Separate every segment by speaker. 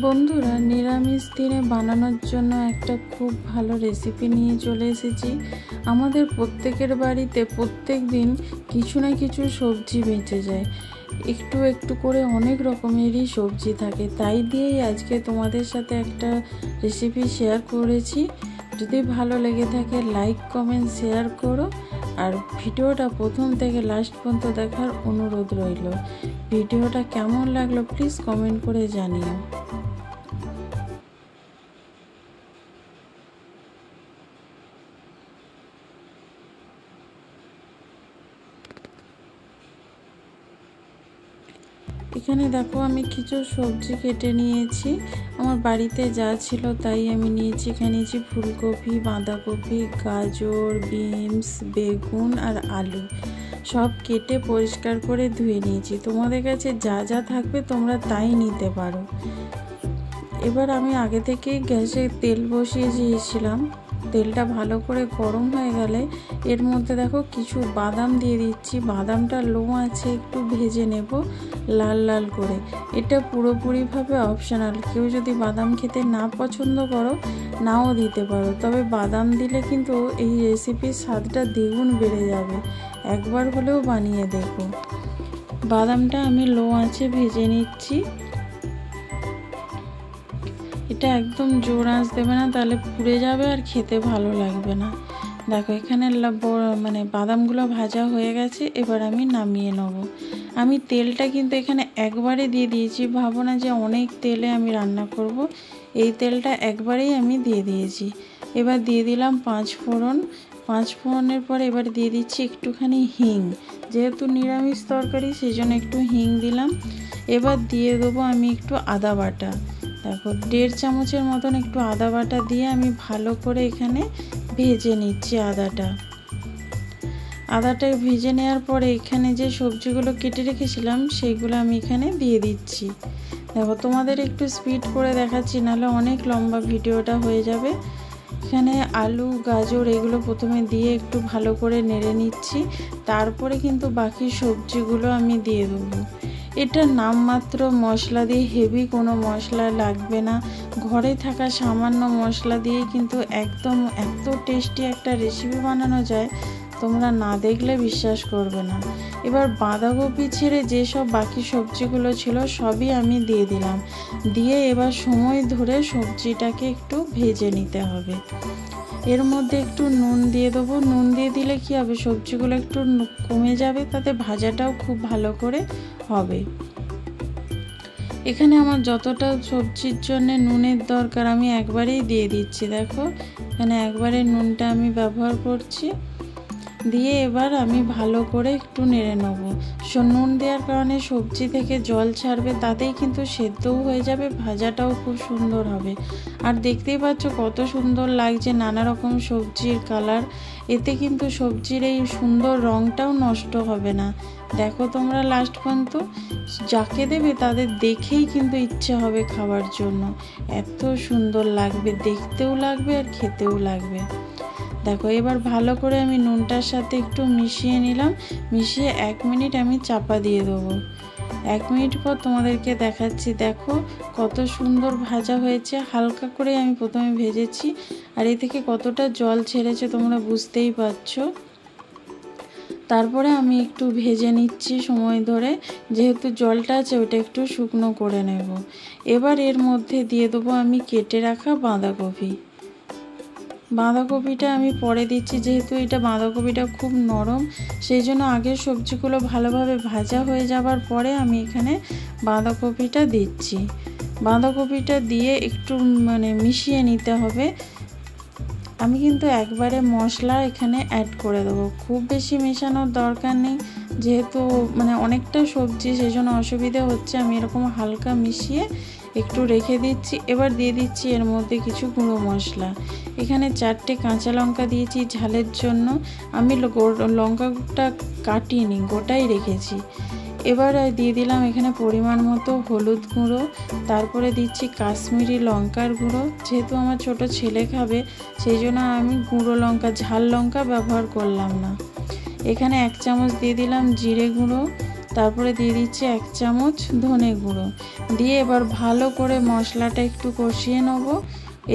Speaker 1: বন্ধুরা, নিরামিষ দিনে বানানোর জন্য একটা খুব ভালো রেসিপি নিয়ে চলে এসেছি। আমাদের প্রত্যেকের বাড়িতে প্রত্যেক দিন কিছু না কিছু সবজি বেঁচে যায়, একটু একটু করে অনেক রকমেরই সবজি থাকে। তাই দিয়েই আজকে তোমাদের সাথে একটা রেসিপি শেয়ার করেছি। যদি ভালো লেগে থাকে লাইক কমেন্ট শেয়ার করো, আর ভিডিওটা প্রথম থেকে লাস্ট পর্যন্ত দেখার অনুরোধ রইল। ভিডিওটা কেমন লাগলো প্লিজ কমেন্ট করে জানিও। এখানে দেখো আমি কিছু সবজি কেটে নিয়েছি, আমার বাড়িতে যা ছিল তাই আমি নিয়েছি। এখানে নিয়েছি ফুলকপি, বাঁধাকপি, গাজর, বিনস, বেগুন আর আলু। সব কেটে পরিষ্কার করে ধুয়ে নিয়েছি। তোমাদের কাছে যা যা থাকবে তোমরা তাই নিতে পারো। এবার আমি আগে থেকেই গ্যাসে তেল বসিয়ে দিয়েছিলাম। তেলটা ভালো করে গরম হয়ে গেলে এর মধ্যে দেখো কিছু বাদাম দিয়ে দিচ্ছি। বাদামটা লো আছে একটু ভেজে নেব লাল লাল করে। এটা পুরোপুরিভাবে অপশনাল, কেউ যদি বাদাম খেতে না পছন্দ করো নাও দিতে পারো, তবে বাদাম দিলে কিন্তু এই রেসিপির স্বাদটা দ্বিগুণ বেড়ে যাবে। একবার হলেও বানিয়ে দেখো। বাদামটা আমি লো আঁচে ভেজে নিচ্ছি। এটা একদম জোর আঁচ দেবে না, তাহলে পুড়ে যাবে আর খেতে ভালো লাগবে না। দেখো এখানে বাদামগুলো ভাজা হয়ে গেছে। এবার আমি নামিয়ে নেব। আমি তেলটা কিন্তু এখানে একবারে দিয়ে দিয়েছি, ভাবো না যে অনেক তেলে আমি রান্না করব। এই তেলটা একবারেই আমি দিয়ে দিয়েছি। এবার দিয়ে দিলাম 5 ফোড়ন। 5 ফোড়নের পরে এবার দিয়ে দিচ্ছি একটুখানি হিং। যেহেতু নিরামিষ তরকারি সেই জন্য একটু হিং দিলাম। এবার দিয়ে দেবো আমি একটু আদা বাটা। দেখো 1.5 চামচের মতন একটু আদা বাটা দিয়ে আমি ভালো করে এখানে ভেজে নিচ্ছি আদাটা ভেজে নেওয়ার পরে এখানে যে সবজিগুলো কেটে রেখেছিলাম সেইগুলো আমি এখানে দিয়ে দিচ্ছি। দেখো তোমাদের একটু স্পিড করে দেখাচ্ছি, নাহলে অনেক লম্বা ভিডিওটা হয়ে যাবে। এখানে আলু, গাজর এগুলো প্রথমে দিয়ে একটু ভালো করে নেড়ে নিচ্ছি। তারপরে কিন্তু বাকি সবজিগুলো আমি দিয়ে দেবো। এটা নামমাত্র মশলা দিয়ে, হেভি কোনো মশলা লাগবে না। ঘরে থাকা সামান্য মশলা দিয়ে কিন্তু একদম এত টেস্টি একটা রেসিপি বানানো যায়, তোমরা না দেখলে বিশ্বাস করবে না। এবার বাঁধাকপি ছেড়ে যেসব বাকি সবজিগুলো ছিল সবই আমি দিয়ে দিলাম। দিয়ে এবার সময় ধরে সবজিটাকে একটু ভেজে নিতে হবে। এর মধ্যে একটু নুন দিয়ে দেবো। নুন দিয়ে দিলে কি হবে, সবজিগুলো একটু কমে যাবে, তাতে ভাজাটাও খুব ভালো করে হবে। এখানে আমার যতটা সবজির জন্য নুনের দরকার আমি একবারেই দিয়ে দিচ্ছি। দেখো এখানে একবারে নুনটা আমি ব্যবহার করছি। দিয়ে এবার আমি ভালো করে একটু নেড়ে নেব। নুন দেওয়ার কারণে সবজি থেকে জল ছাড়বে, তাতেই কিন্তু সেদ্ধও হয়ে যাবে, ভাজাটাও খুব সুন্দর হবে। আর দেখতেই পাচ্ছ কত সুন্দর লাগছে নানা রকম সবজির কালার। এতে কিন্তু সবজির এই সুন্দর রঙটাও নষ্ট হবে না। দেখো তোমরা লাস্ট পর্যন্ত, যাকে দেবে তাদের দেখেই কিন্তু ইচ্ছে হবে খাওয়ার জন্য। এত সুন্দর লাগবে, দেখতেও লাগবে আর খেতেও লাগবে। দেখো এবার ভালো করে আমি নুনটার সাথে একটু মিশিয়ে নিলাম। মিশিয়ে 1 মিনিট আমি চাপা দিয়ে দেবো। 1 মিনিট পর তোমাদেরকে দেখাচ্ছি। দেখো কত সুন্দর ভাজা হয়েছে। হালকা করে আমি প্রথমে ভেজেছি, আর এ থেকে কতটা জল ছেড়েছে তোমরা বুঝতেই পারছো। তারপরে আমি একটু ভেজে নিচ্ছি সময় ধরে, যেহেতু জলটা আছে ওটা একটু শুকনো করে নেব। এবার এর মধ্যে দিয়ে দেবো আমি কেটে রাখা বাঁধাকপিটা আমি পরে দিচ্ছি, যেহেতু এটা বাঁধাকপিটা খুব নরম, সেই জন্য আগের সবজিগুলো ভালোভাবে ভাজা হয়ে যাবার পরে আমি এখানে বাঁধাকপিটা দিচ্ছি। বাঁধাকপিটা দিয়ে একটু মিশিয়ে নিতে হবে। আমি কিন্তু একবারে মশলা এখানে অ্যাড করে দেবো, খুব বেশি মেশানোর দরকার নেই, যেহেতু অনেকটা সবজি সেই জন্য অসুবিধা হচ্ছে। আমি এরকম হালকা মিশিয়ে একটু রেখে দিচ্ছি। এবার দিয়ে দিচ্ছি এর মধ্যে কিছু গুঁড়ো মশলা। এখানে 4টে কাঁচা লঙ্কা দিয়েছি ঝালের জন্য। আমি লঙ্কাটা কাটিনি, গোটাই রেখেছি। এবার দিয়ে দিলাম এখানে পরিমাণ মতো হলুদ গুঁড়ো। তারপরে দিচ্ছি কাশ্মীরি লঙ্কার গুঁড়ো। যেহেতু আমার ছোট ছেলে খাবে সেই জন্য আমি গুঁড়ো লঙ্কা, ঝাল লঙ্কা ব্যবহার করলাম না। এখানে 1 চামচ দিয়ে দিলাম জিরে গুঁড়ো। তারপরে দিয়ে দিচ্ছি 1 চামচ ধনে গুঁড়ো দিয়ে এবার ভালো করে মশলাটা একটু কষিয়ে নেব।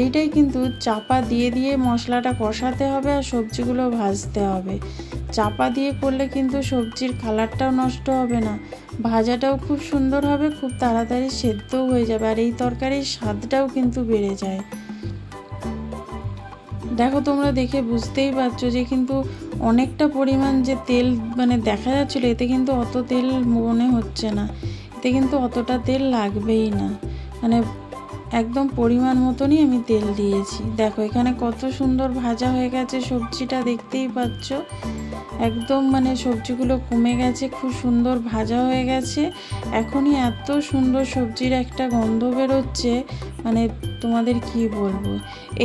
Speaker 1: এইটাই কিন্তু চাপা দিয়ে দিয়ে মশলাটা কষাতে হবে আর সবজিগুলো ভাজতে হবে। চাপা দিয়ে করলে কিন্তু সবজির কালারটাও নষ্ট হবে না, ভাজাটাও খুব সুন্দর হবে, খুব তাড়াতাড়ি সেদ্ধও হয়ে যাবে আর এই তরকারির স্বাদটাও কিন্তু বেড়ে যায়। দেখো তোমরা দেখে বুঝতেই পারছো যে কিন্তু অনেকটা পরিমাণ যে তেল মানে দেখা যাচ্ছিলো, এতে কিন্তু অত তেল মনে হচ্ছে না, এতে কিন্তু অতটা তেল লাগবেই না, মানে একদম পরিমাণ মতনই আমি তেল দিয়েছি। দেখো এখানে কত সুন্দর ভাজা হয়ে গেছে সবজিটা, দেখতেই পাচ্ছ একদম মানে সবজিগুলো কমে গেছে, খুব সুন্দর ভাজা হয়ে গেছে। এখনই এত সুন্দর সবজির একটা গন্ধ বেরোচ্ছে, মানে তোমাদের কি বলবো।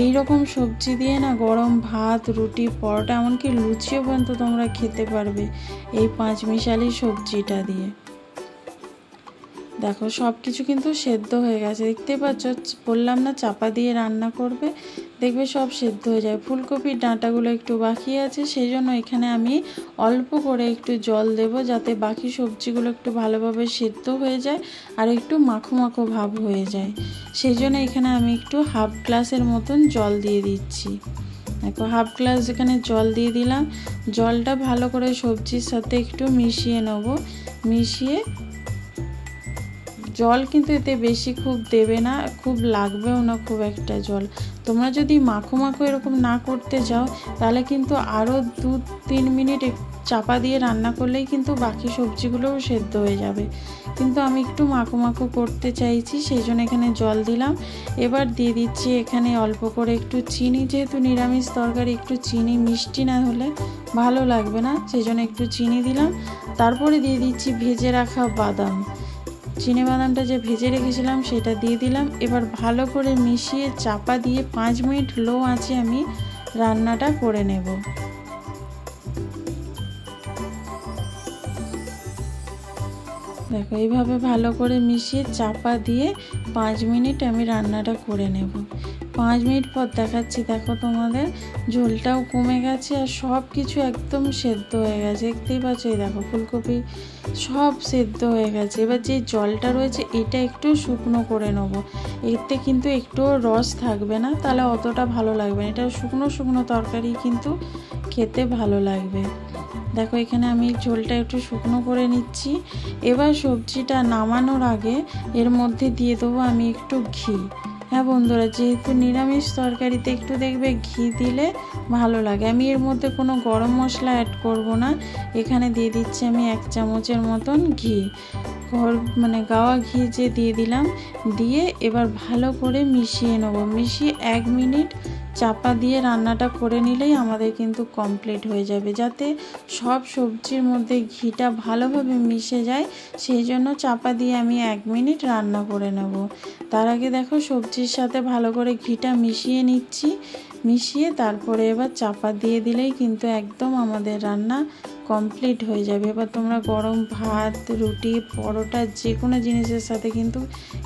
Speaker 1: এই রকম সবজি দিয়ে না গরম ভাত, রুটি, পরোটা, এমনকি লুচিও পর্যন্ত তোমরা খেতে পারবে এই পাঁচমিশালি সবজিটা দিয়ে। দেখো সব কিছু কিন্তু সেদ্ধ হয়ে গেছে, দেখতে পাচ্ছ, বললাম না চাপা দিয়ে রান্না করবে, দেখবে সব সেদ্ধ হয়ে যায়। ফুলকপির ডাঁটাগুলো একটু বাকি আছে, সেই জন্য এখানে আমি অল্প করে একটু জল দেব, যাতে বাকি সবজিগুলো একটু ভালোভাবে সেদ্ধ হয়ে যায় আর একটু মাখো মাখো ভাব হয়ে যায়। সেই জন্য এখানে আমি একটু হাফ গ্লাসের মতন জল দিয়ে দিচ্ছি। দেখো হাফ গ্লাস এখানে জল দিয়ে দিলাম। জলটা ভালো করে সবজির সাথে একটু মিশিয়ে নেব। মিশিয়ে জল কিন্তু এতে বেশি খুব দেবে না, খুব লাগবেও না খুব একটা জল। তোমরা যদি মাখো মাখো এরকম না করতে যাও তাহলে কিন্তু আরও 2-3 মিনিট চাপা দিয়ে রান্না করলেই কিন্তু বাকি সবজিগুলোও সেদ্ধ হয়ে যাবে, কিন্তু আমি একটু মাখো মাখো করতে চাইছি, সেই জন্য এখানে জল দিলাম। এবার দিয়ে দিচ্ছি এখানে অল্প করে একটু চিনি, যেহেতু নিরামিষ তরকারি একটু চিনি মিষ্টি না হলে ভালো লাগবে না, সেই জন্য একটু চিনি দিলাম। তারপরে দিয়ে দিচ্ছি ভেজে রাখা বাদাম, চিনে বাদামটা যে ভেজে রেখেছিলাম সেটা দিয়ে দিলাম। এবার ভালো করে মিশিয়ে চাপা দিয়ে 5 মিনিট লো আঁচে আমি রান্নাটা করে নেব। দেখো এইভাবে ভালো করে মিশিয়ে চাপা দিয়ে 5 মিনিট আমি রান্নাটা করে নেব। 5 মিনিট পর দেখাচ্ছি, দেখো তোমাদের ঝোলটাও কমে গেছে আর সব কিছু একদম সেদ্ধ হয়ে গেছে, দেখতেই পাচ্ছ। এই দেখো ফুলকপি সব সেদ্ধ হয়ে গেছে। এবার যে জলটা রয়েছে এটা একটু শুকনো করে নেবো, এতে কিন্তু একটুও রস থাকবে না, তাহলে অতটা ভালো লাগবে না। এটা শুকনো শুকনো তরকারি কিন্তু খেতে ভালো লাগবে। দেখো এখানে আমি ঝোলটা একটু শুকনো করে নিচ্ছি। এবার সবজিটা নামানোর আগে এর মধ্যে দিয়ে দেবো আমি একটু ঘি। হ্যাঁ বন্ধুরা, যেহেতু নিরামিষ তরকারিতে একটু দেখবে ঘি দিলে ভালো লাগে। আমি এর মধ্যে কোনো গরম মশলা অ্যাড করব না, এখানে দিয়ে দিচ্ছি আমি 1 চামচের মতন ঘি, মানে গাওয়া ঘি যে দিয়ে দিলাম। দিয়ে এবার ভালো করে মিশিয়ে নেব। মিশিয়ে 1 মিনিট চাপা দিয়ে রান্নাটা করে নিলেই আমাদের কিন্তু কমপ্লিট হয়ে যাবে। যাতে সব সবজির মধ্যে ঘিটা ভালোভাবে মিশে যায়, সেই জন্য চাপা দিয়ে আমি 1 মিনিট রান্না করে নেব। তার আগে দেখো সবজির সাথে ভালো করে ঘিটা মিশিয়ে নিচ্ছি। মিশিয়ে তারপরে এবার চাপা দিয়ে দিলেই কিন্তু একদম আমাদের রান্না কমপ্লিট হয়ে যাবে। এবার তোমরা গরম ভাত, রুটি, পরোটা যে কোনো জিনিসের সাথে কিন্তু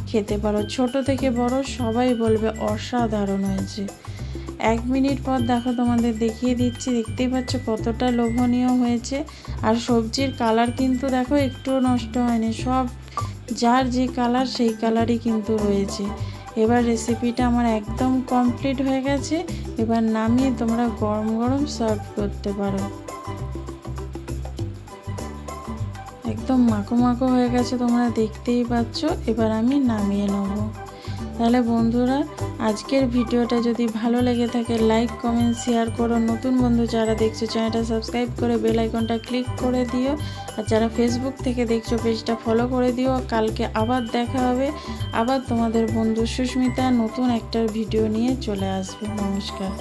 Speaker 1: খেতে পারো। ছোট থেকে বড় সবাই বলবে অসাধারণ হয়েছে। 1 মিনিট পর দেখো তোমাদের দেখিয়ে দিচ্ছি, দেখতেই পাচ্ছ কতটা লোভনীয় হয়েছে। আর সবজির কালার কিন্তু দেখো একটুও নষ্ট হয়নি, সব যার যে কালার সেই কালারই কিন্তু রয়েছে। এবার রেসিপিটা আমার একদম কমপ্লিট হয়ে গেছে। এবার নামিয়ে তোমরা গরম গরম সার্ভ করতে পারো। একদম মাখো মাখো হয়ে গেছে, তোমরা দেখতেই পাচ্ছ। এবার আমি নামিয়ে নেব। তাহলে বন্ধুরা, আজকের ভিডিওটা যদি ভালো লেগে থাকে লাইক, কমেন্ট, শেয়ার করো। নতুন বন্ধু যারা দেখছো চ্যানেলটা সাবস্ক্রাইব করে বেল আইকনটা ক্লিক করে দিও। আর যারা ফেসবুক থেকে দেখছো পেজটা ফলো করে দিও। কালকে আবার দেখা হবে, আবার তোমাদের বন্ধু সুস্মিতা নতুন একটা ভিডিও নিয়ে চলে আসবে। নমস্কার।